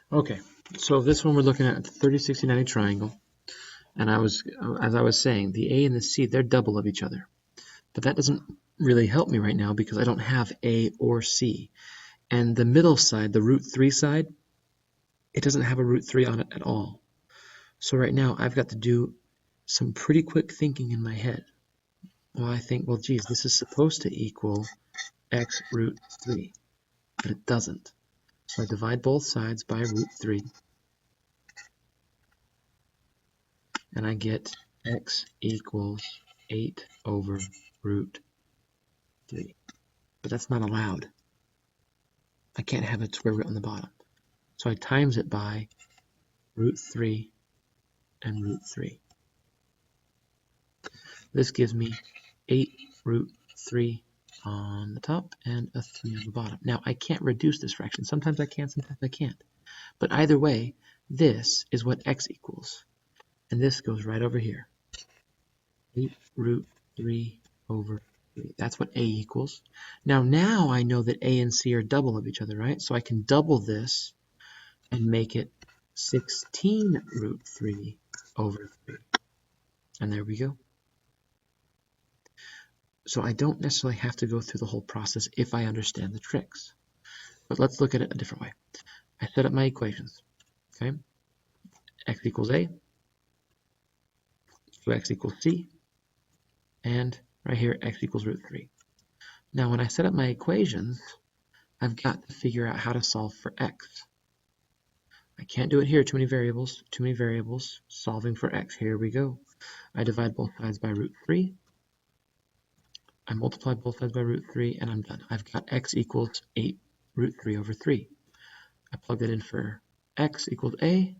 Okay, so this one we're looking at the 30, 60, 90 triangle, and as I was saying, the A and the C, they're double of each other. But that doesn't really help me right now because I don't have A or C. And the middle side, the root 3 side, it doesn't have a root 3 on it at all. So right now I've got to do some pretty quick thinking in my head. Well, I think, well, geez, this is supposed to equal x root 3, but it doesn't. So I divide both sides by root 3, and I get x equals 8 over root 3. But that's not allowed. I can't have a square root on the bottom. So I times it by root 3 and root 3. This gives me 8 root 3 on the top and a 3 on the bottom. Now, I can't reduce this fraction. Sometimes I can, sometimes I can't. But either way, this is what x equals. And this goes right over here. 8 root 3 over 3. That's what a equals. Now I know that a and c are double of each other, right? So I can double this and make it 16 root 3 over 3. And there we go. So I don't necessarily have to go through the whole process if I understand the tricks. But let's look at it a different way. I set up my equations. Okay, x equals a, so x equals c, and right here x equals root 3. Now when I set up my equations, I've got to figure out how to solve for x. I can't do it here, too many variables, solving for x. Here we go. I divide both sides by root 3. I multiply both sides by root 3, and I'm done. I've got x equals 8 root 3 over 3. I plug that in for x equals a,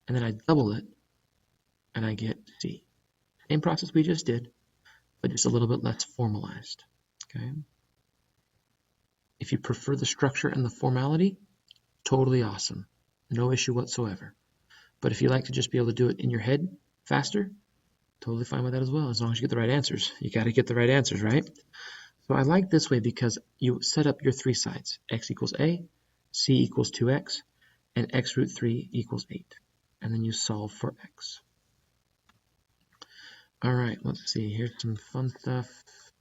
and then I double it, and I get c. Same process we just did, but just a little bit less formalized. Okay. If you prefer the structure and the formality, totally awesome. No issue whatsoever. But if you like to just be able to do it in your head faster, totally fine with that as well, as long as you get the right answers. You got to get the right answers, right? So I like this way because you set up your three sides. X equals a, c equals 2x, and x root 3 equals 8. And then you solve for x. All right, let's see. Here's some fun stuff.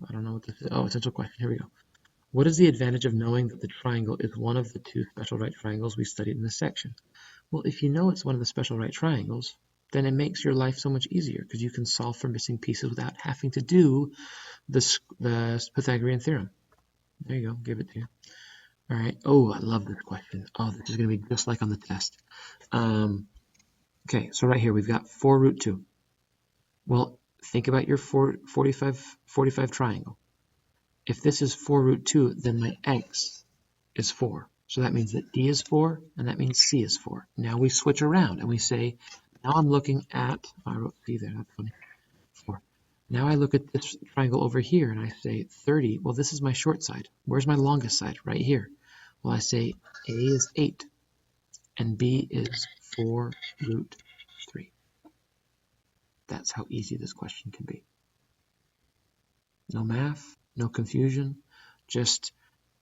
I don't know what this is. Oh, essential question. Here we go. What is the advantage of knowing that the triangle is one of the two special right triangles we studied in this section? Well, if you know it's one of the special right triangles, then it makes your life so much easier because you can solve for missing pieces without having to do the Pythagorean theorem. There you go. Give it to you. All right. Oh, I love this question. Oh, this is going to be just like on the test. Okay, so right here we've got 4 root 2. Well, think about your 45 triangle. If this is 4 root 2, then my x is 4. So that means that D is 4, and that means C is 4. Now we switch around, and we say, now I'm looking at, I wrote C there, that's funny, 4. Now I look at this triangle over here, and I say 30. Well, this is my short side. Where's my longest side? Right here. Well, I say A is 8, and B is 4 root 3. That's how easy this question can be. No math, no confusion, just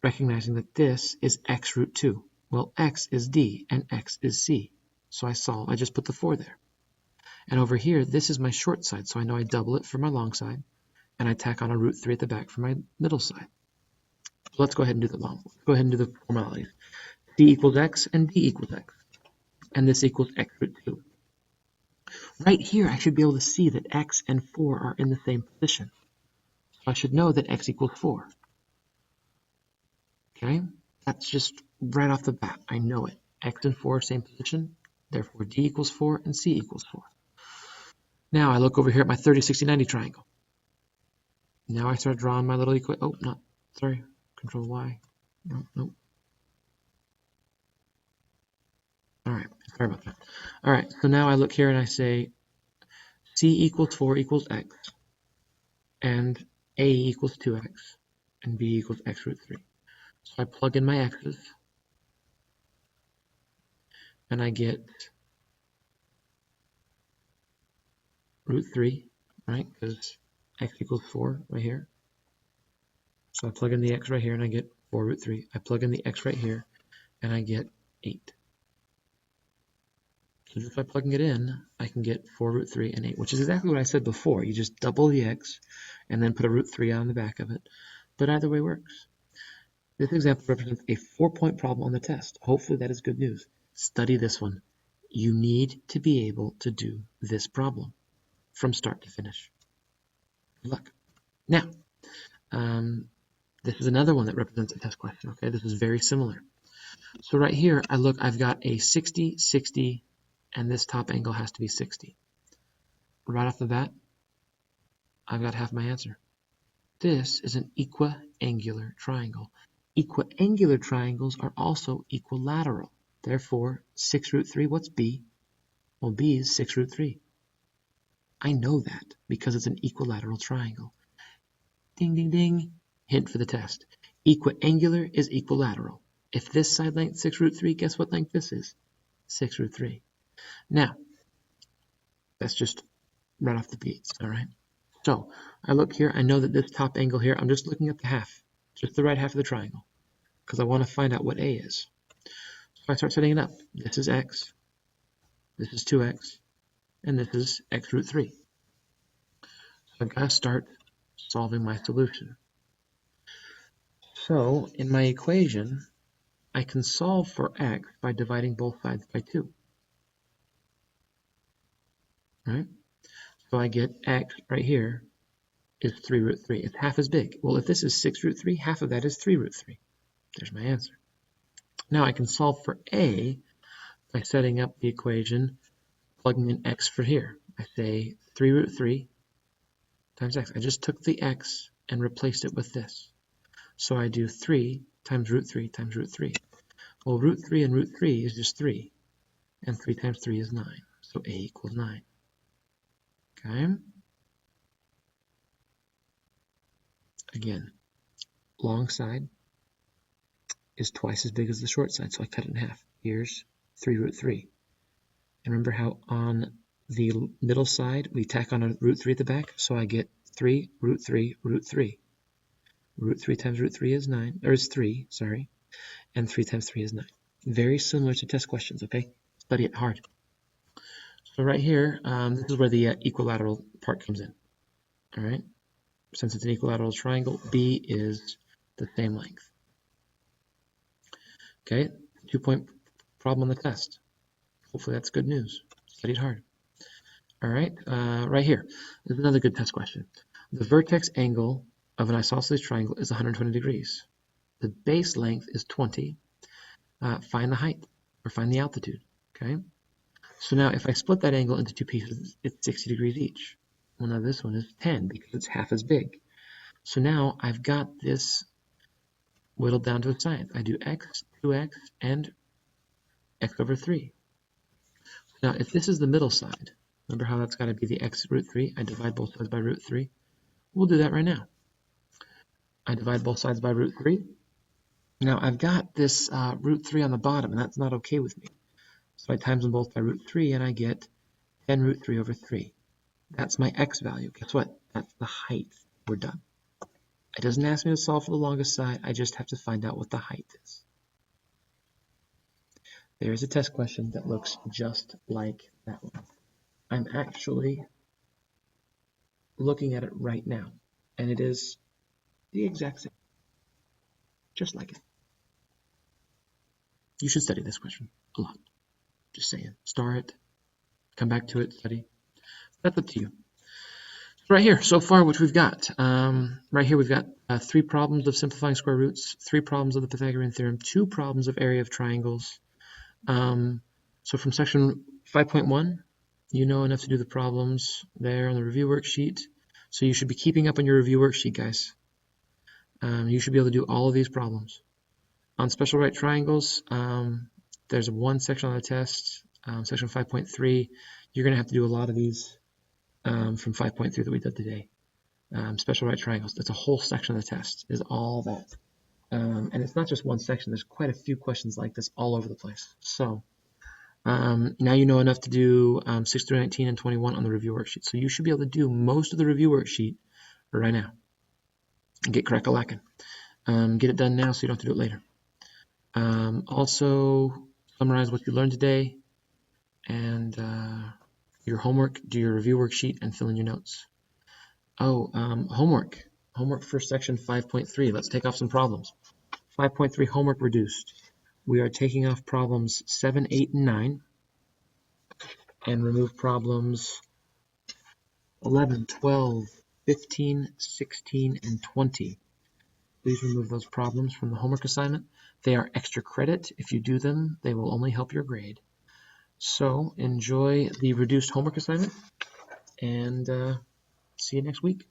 recognizing that this is x root 2. Well, x is D and x is C. So I just put the 4 there. And over here, this is my short side, so I know I double it for my long side, and I tack on a root 3 at the back for my middle side. So let's go ahead and do the long. Let's go ahead and do the formalities. D equals x and D equals x. And this equals x root 2. Right here, I should be able to see that x and 4 are in the same position. So I should know that x equals 4. Okay? That's just right off the bat. I know it. X and 4 are same position. Therefore, D equals 4 and C equals 4. Now I look over here at my 30, 60, 90 triangle. Now I start drawing my little equation. Oh, not, sorry. Control Y. No. All right, sorry about that. All right, so now I look here and I say C equals 4 equals X, and A equals 2X, and B equals X root 3. So I plug in my X's, and I get root 3, right, because X equals 4 right here. So I plug in the X right here, and I get 4 root 3. I plug in the X right here, and I get 8. So just by plugging it in, I can get 4 root 3 and 8, which is exactly what I said before. You just double the x and then put a root 3 on the back of it. But either way works. This example represents a 4-point problem on the test. Hopefully that is good news. Study this one. You need to be able to do this problem from start to finish. Good luck. Now, this is another one that represents a test question. Okay, this is very similar. So right here, I've got a 60, 60, and this top angle has to be 60. Right off the bat, I've got half my answer. This is an equiangular triangle. Equiangular triangles are also equilateral. Therefore, 6 root 3, what's B? Well, B is 6 root 3. I know that because it's an equilateral triangle. Ding, ding, ding. Hint for the test. Equiangular is equilateral. If this side length 6 root 3, guess what length this is? 6 root 3. Now, that's just right off the beats, all right? So I look here, I know that this top angle here, I'm just looking at the half, just the right half of the triangle, because I want to find out what A is. So I start setting it up. This is x, this is 2x, and this is x root 3. So I've got to start solving my solution. So in my equation, I can solve for x by dividing both sides by 2. Right? So I get x right here is 3 root 3. It's half as big. Well, if this is 6 root 3, half of that is 3 root 3. There's my answer. Now I can solve for a by setting up the equation, plugging in x for here. I say 3 root 3 times x. I just took the x and replaced it with this. So I do 3 times root 3 times root 3. Well, root 3 and root 3 is just 3. And 3 times 3 is 9. So a equals 9. Okay? Again, long side is twice as big as the short side, so I cut it in half. Here's 3 root 3. And remember how on the middle side we tack on a root 3 at the back? So I get 3 root 3 root 3. Root 3 times root 3 is 9, or is 3, sorry. And 3 times 3 is 9. Very similar to test questions, okay? Study it hard. So right here, this is where the equilateral part comes in. All right? Since it's an equilateral triangle, B is the same length. Okay, 2-point problem on the test. Hopefully that's good news. Studied hard. All right, right here. This is another good test question. The vertex angle of an isosceles triangle is 120 degrees. The base length is 20. Find the height, or find the altitude, okay? So now if I split that angle into 2 pieces, it's 60 degrees each. Well, now this one is 10 because it's half as big. So now I've got this whittled down to a science. I do x, 2x, and x over 3. Now if this is the middle side, remember how that's got to be the x root 3? I divide both sides by root 3. We'll do that right now. I divide both sides by root 3. Now I've got this root 3 on the bottom, and that's not okay with me. So I times them both by root 3, and I get 10 root 3 over 3. That's my x value. Guess what? That's the height. We're done. It doesn't ask me to solve for the longest side. I just have to find out what the height is. There's a test question that looks just like that one. I'm actually looking at it right now, and it is the exact same. Just like it. You should study this question a lot. Just saying. Star it. Come back to it. Study. That's up to you. Right here, so far, what we've got. Right here, we've got 3 problems of simplifying square roots, 3 problems of the Pythagorean theorem, 2 problems of area of triangles. So from section 5.1, you know enough to do the problems there on the review worksheet. So you should be keeping up on your review worksheet, guys. You should be able to do all of these problems. On special right triangles, there's one section on the test, section 5.3. You're going to have to do a lot of these from 5.3 that we did today. Special right triangles, that's a whole section of the test, is all that. And it's not just one section, there's quite a few questions like this all over the place. So now you know enough to do 6 through 19 and 21 on the review worksheet. So you should be able to do most of the review worksheet right now. And get crack-a-lackin'. Get it done now so you don't have to do it later. Also, summarize what you learned today, and your homework, do your review worksheet, and fill in your notes. Oh, homework. Homework for section 5.3. Let's take off some problems. 5.3 homework reduced. We are taking off problems 7, 8, and 9, and remove problems 11, 12, 15, 16, and 20. Please remove those problems from the homework assignment. They are extra credit. If you do them, they will only help your grade. So enjoy the reduced homework assignment, and see you next week.